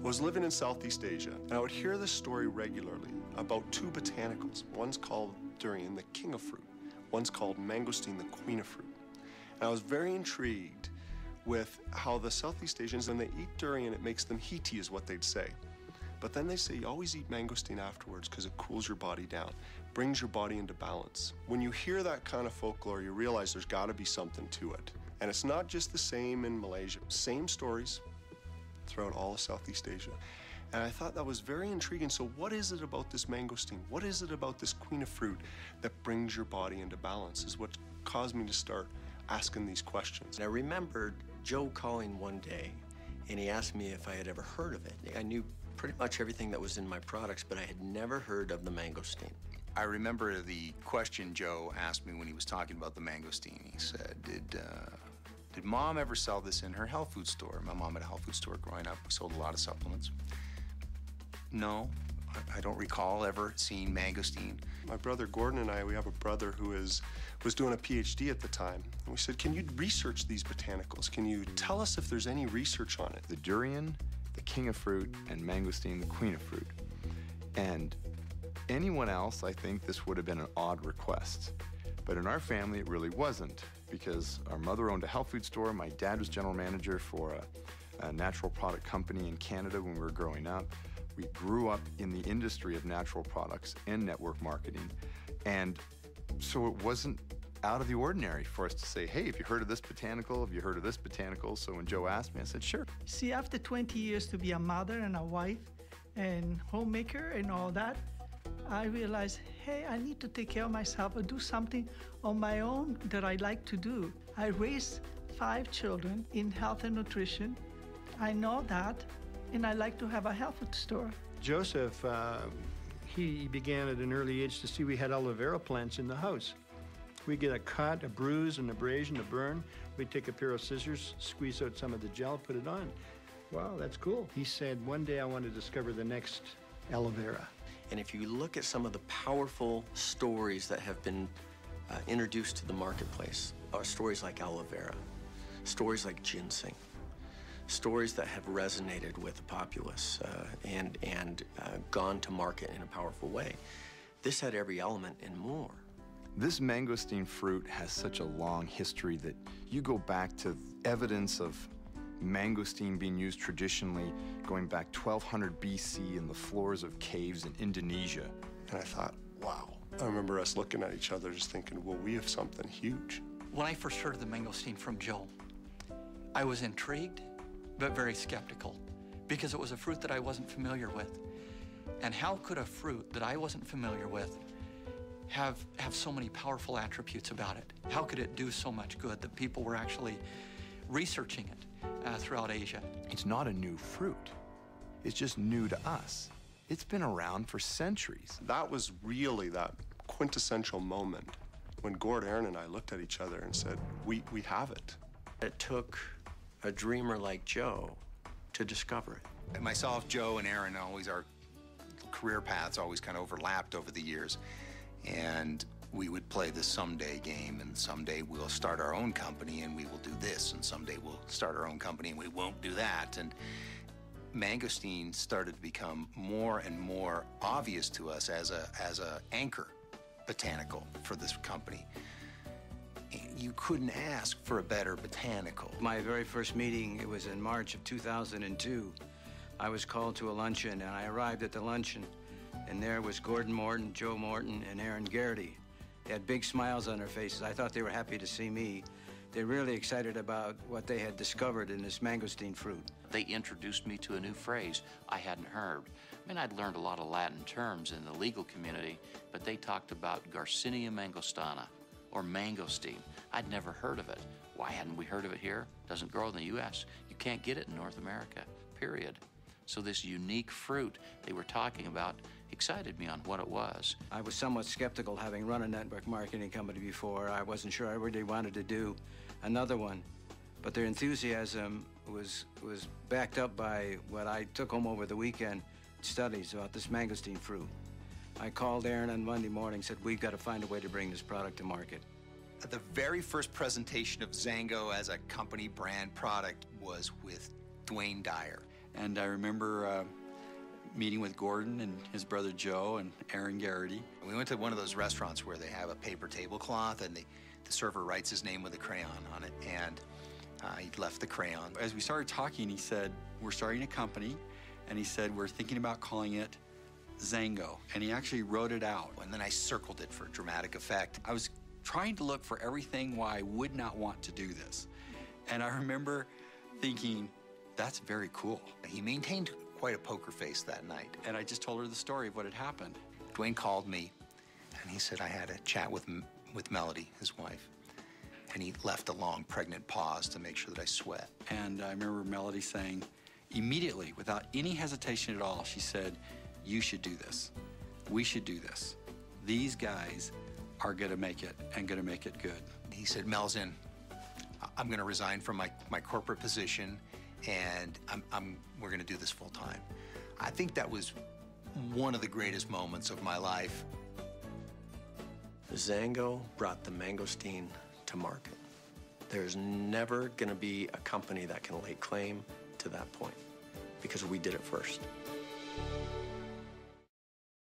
I was living in Southeast Asia, and I would hear this story regularly about two botanicals. One's called durian, the king of fruit. One's called mangosteen, the queen of fruit. And I was very intrigued with how the Southeast Asians, when they eat durian, it makes them heaty, is what they'd say. But then they say you always eat mangosteen afterwards because it cools your body down, brings your body into balance. When you hear that kind of folklore, you realize there's got to be something to it. And it's not just the same in Malaysia. Same stories throughout all of Southeast Asia. And I thought that was very intriguing. So what is it about this mangosteen? What is it about this queen of fruit that brings your body into balance is what caused me to start asking these questions. And I remembered Joe calling one day, and he asked me if I had ever heard of it. I knew pretty much everything that was in my products, but I had never heard of the mangosteen. I remember the question Joe asked me when he was talking about the mangosteen. He said, did Mom ever sell this in her health food store? My mom had a health food store growing up. We sold a lot of supplements. No, I don't recall ever seeing mangosteen. My brother Gordon and I, we have a brother who was doing a PhD at the time. And we said, can you research these botanicals? Can you tell us if there's any research on it? The durian, the king of fruit, and mangosteen, the queen of fruit. And anyone else, I think this would have been an odd request. But in our family, it really wasn't, because our mother owned a health food store. My dad was general manager for a natural product company in Canada when we were growing up. We grew up in the industry of natural products and network marketing. And so it wasn't out of the ordinary for us to say, hey, have you heard of this botanical? Have you heard of this botanical? So when Joe asked me, I said, sure. See, after 20 years to be a mother and a wife and homemaker and all that, I realized, hey, I need to take care of myself or do something on my own that I like to do. I raised 5 children in health and nutrition. I know that, and I like to have a health food store. Joseph, he began at an early age to see we had aloe vera plants in the house. We'd get a cut, a bruise, an abrasion, a burn. We'd take a pair of scissors, squeeze out some of the gel, put it on. Wow, that's cool. He said, one day I want to discover the next aloe vera. And if you look at some of the powerful stories that have been introduced to the marketplace, are stories like aloe vera, stories like ginseng, stories that have resonated with the populace and gone to market in a powerful way. This had every element and more. This mangosteen fruit has such a long history that you go back to evidence of mangosteen being used traditionally going back 1200 BC in the floors of caves in Indonesia. And I thought, wow. I remember us looking at each other just thinking, well, we have something huge. When I first heard of the mangosteen from Joe, I was intrigued, but very skeptical, because it was a fruit that I wasn't familiar with. And how could a fruit that I wasn't familiar with have so many powerful attributes about it? How could it do so much good that people were actually researching it throughout Asia? It's not a new fruit. It's just new to us. It's been around for centuries. That was really that quintessential moment when Gord, Aaron, and I looked at each other and said, we have it. It took a dreamer like Joe to discover it. And myself, Joe, and Aaron, always our career paths always kind of overlapped over the years. And we would play the someday game, and someday we'll start our own company and we will do this, and someday we'll start our own company and we won't do that. And mangosteen started to become more and more obvious to us as a anchor botanical for this company. You couldn't ask for a better botanical. My very first meeting, it was in March of 2002. I was called to a luncheon, and I arrived at the luncheon, and there was Gordon Morton, Joe Morton, and Aaron Garrity. They had big smiles on their faces. I thought they were happy to see me. They're really excited about what they had discovered in this mangosteen fruit. They introduced me to a new phrase I hadn't heard. I mean, I'd learned a lot of Latin terms in the legal community, but they talked about Garcinia mangostana, or mangosteen. I'd never heard of it. Why hadn't we heard of it here? Doesn't grow in the U.S. You can't get it in North America, period. So this unique fruit they were talking about excited me on what it was. I was somewhat skeptical, having run a network marketing company before. I wasn't sure I really wanted to do another one. But their enthusiasm was backed up by what I took home over the weekend, studies about this mangosteen fruit. I called Aaron on Monday morning, said, we've got to find a way to bring this product to market. The very first presentation of XANGO as a company brand product was with Dwayne Dyer. And I remember meeting with Gordon and his brother Joe and Aaron Garrity. We went to one of those restaurants where they have a paper tablecloth and the server writes his name with a crayon on it, and he left the crayon. As we started talking, he said, we're starting a company, and he said, we're thinking about calling it XANGO, and he actually wrote it out. And then I circled it for dramatic effect. I was trying to look for everything why I would not want to do this. And I remember thinking, that's very cool. He maintained quite a poker face that night. And I just told her the story of what had happened. Dwayne called me, and he said I had a chat with Melody, his wife. And he left a long, pregnant pause to make sure that I sweat. And I remember Melody saying, immediately, without any hesitation at all, she said, you should do this. We should do this. These guys are gonna make it, and gonna make it good. He said, Mel's in. I'm gonna resign from my corporate position, and we're gonna do this full time. I think that was one of the greatest moments of my life. XANGO brought the mangosteen to market. There's never gonna be a company that can lay claim to that point, because we did it first.